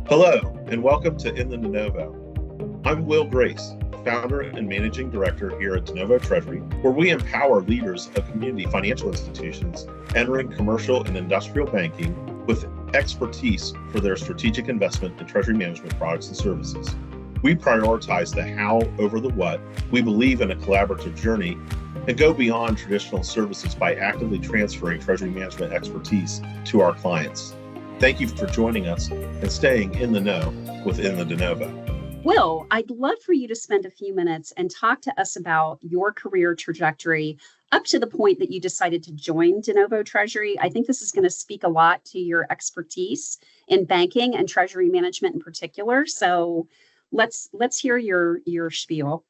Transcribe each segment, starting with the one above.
Hello, and welcome to In The DeNovo. I'm Will Grace, founder and managing director here at DeNovo Treasury, where we empower leaders of community financial institutions entering commercial and industrial banking with expertise for their strategic investment in treasury management products and services. We prioritize the how over the what. We believe in a collaborative journey and go beyond traditional services by actively transferring treasury management expertise to our clients. Thank you for joining us and staying in the know within the DeNovo. Will, I'd love for you to spend a few minutes and talk to us about your career trajectory up to the point that you decided to join DeNovo Treasury. I think this is going to speak a lot to your expertise in banking and treasury management in particular. So let's hear your spiel.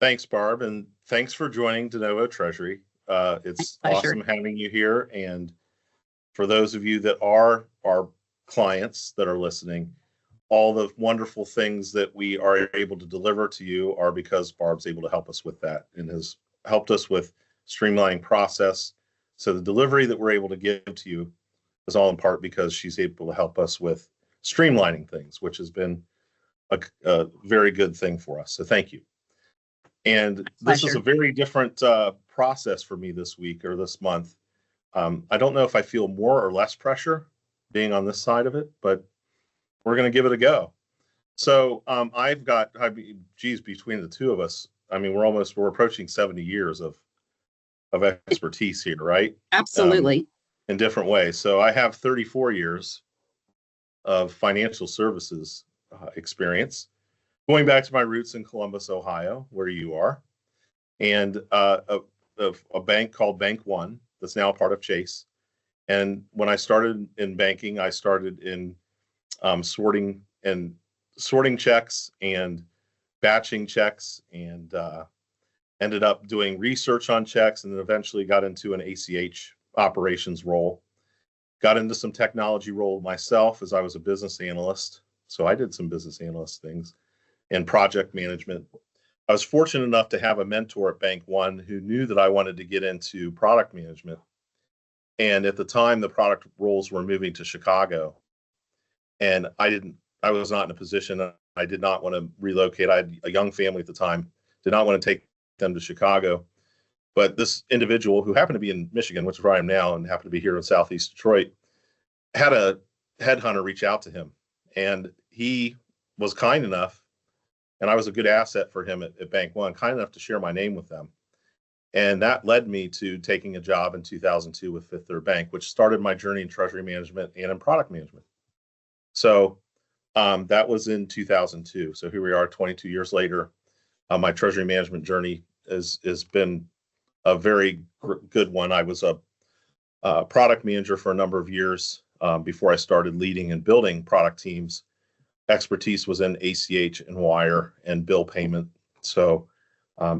Thanks, Barb, and thanks for joining DeNovo Treasury. It's awesome having you here. And for those of you that are our clients that are listening, all the wonderful things that we are able to deliver to you are because Barb's able to help us with that and has helped us with streamlining process. So the delivery that we're able to give to you is all in part because she's able to help us with streamlining things, which has been a very good thing for us. So thank you. And this is a very different process for me this week or this month. I don't know if I feel more or less pressure being on this side of it, but we're going to give it a go. So between the two of us, I mean, we're approaching 70 years of expertise here, right? Absolutely. In different ways. So I have 34 years of financial services experience, going back to my roots in Columbus, Ohio, where you are, and a bank called Bank One that's now a part of Chase. And when I started in banking, I started in sorting checks and batching checks, and ended up doing research on checks, and then eventually got into an ACH operations role. Got into some technology role myself as I was a business analyst. So I did some business analyst things and project management. I was fortunate enough to have a mentor at Bank One who knew that I wanted to get into product management. And at the time, the product roles were moving to Chicago. And I was not in a position, I did not want to relocate. I had a young family at the time, did not want to take them to Chicago. But this individual who happened to be in Michigan, which is where I am now, and happened to be here in Southeast Detroit, had a headhunter reach out to him. And he was kind enough, and I was a good asset for him at Bank One, kind enough to share my name with them. And that led me to taking a job in 2002 with Fifth Third Bank, which started my journey in treasury management and in product management. So that was in 2002. So here we are 22 years later. My treasury management journey has been a very good one. I was a product manager for a number of years before I started leading and building product teams. Expertise was in ACH and wire and bill payment. So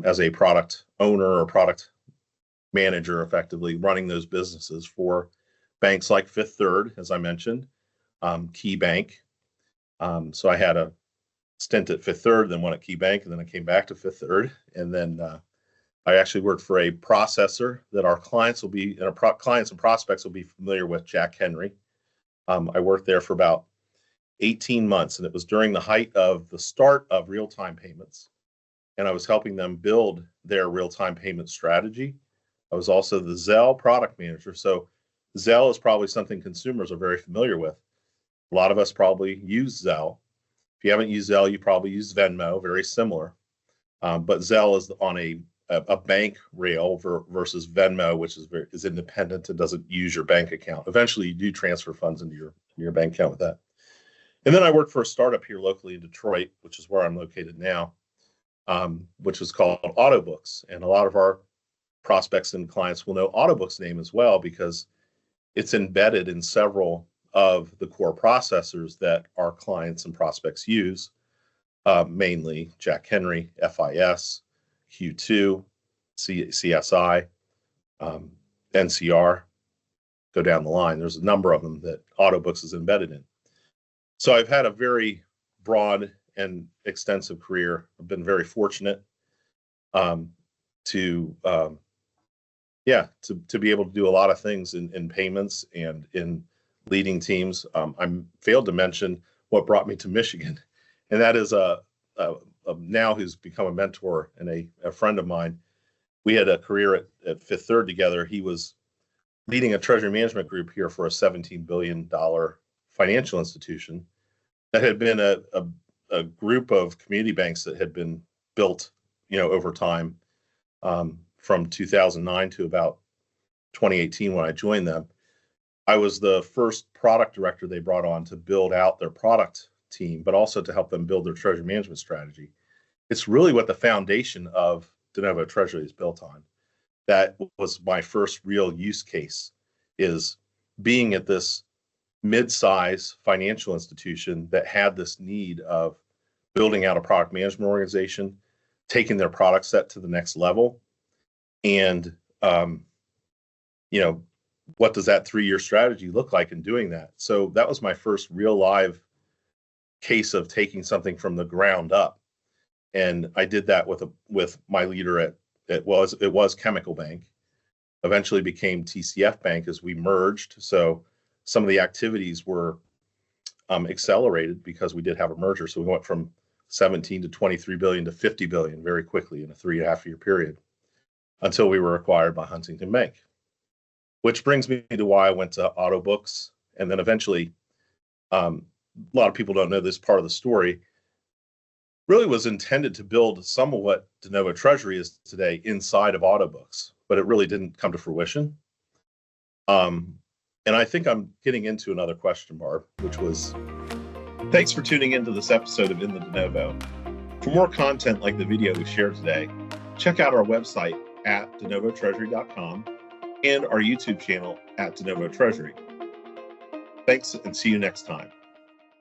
as a product owner or product manager, effectively running those businesses for banks like Fifth Third, as I mentioned, Key Bank. So I had a stint at Fifth Third, then one at Key Bank, and then I came back to Fifth Third. And then I actually worked for a processor that our clients will be, and our clients and prospects will be familiar with, Jack Henry. I worked there for about 18 months, and it was during the height of the start of real-time payments. And I was helping them build their real-time payment strategy. I was also the Zelle product manager. So Zelle is probably something consumers are very familiar with. A lot of us probably use Zelle. If you haven't used Zelle, you probably use Venmo, very similar. But Zelle is on a bank rail versus Venmo, which is independent and doesn't use your bank account. Eventually, you do transfer funds into your bank account with that. And then I worked for a startup here locally in Detroit, which is where I'm located now, which is called Autobooks. And a lot of our prospects and clients will know Autobooks' name as well, because it's embedded in several of the core processors that our clients and prospects use, mainly Jack Henry, FIS, Q2, CSI, NCR, go down the line. There's a number of them that Autobooks is embedded in. So I've had a very broad and extensive career. I've been very fortunate to be able to do a lot of things in payments and in leading teams. I failed to mention what brought me to Michigan, and that is a now who's become a mentor and a friend of mine. We had a career at Fifth Third together. He was leading a treasury management group here for a $17 billion financial institution that had been a group of community banks that had been built, over time, from 2009 to about 2018 when I joined them. I was the first product director they brought on to build out their product team, but also to help them build their treasury management strategy. It's really what the foundation of DeNovo Treasury is built on. That was my first real use case, is being at this mid-size financial institution that had this need of building out a product management organization, taking their product set to the next level. And, what does that 3-year strategy look like in doing that? So that was my first real live case of taking something from the ground up. And I did that with my leader at it was Chemical Bank, eventually became TCF Bank as we merged. So some of the activities were accelerated because we did have a merger. So we went from 17 to 23 billion to 50 billion very quickly in a 3.5-year period until we were acquired by Huntington Bank. Which brings me to why I went to auto books. And then eventually, a lot of people don't know this part of the story, really was intended to build some of what DeNovo Treasury is today inside of auto books, but it really didn't come to fruition. And I think I'm getting into another question, Barb, which was, thanks for tuning into this episode of In The DeNovo. For more content like the video we shared today, check out our website at DeNovoTreasury.com and our YouTube channel at DeNovo Treasury. Thanks, and see you next time.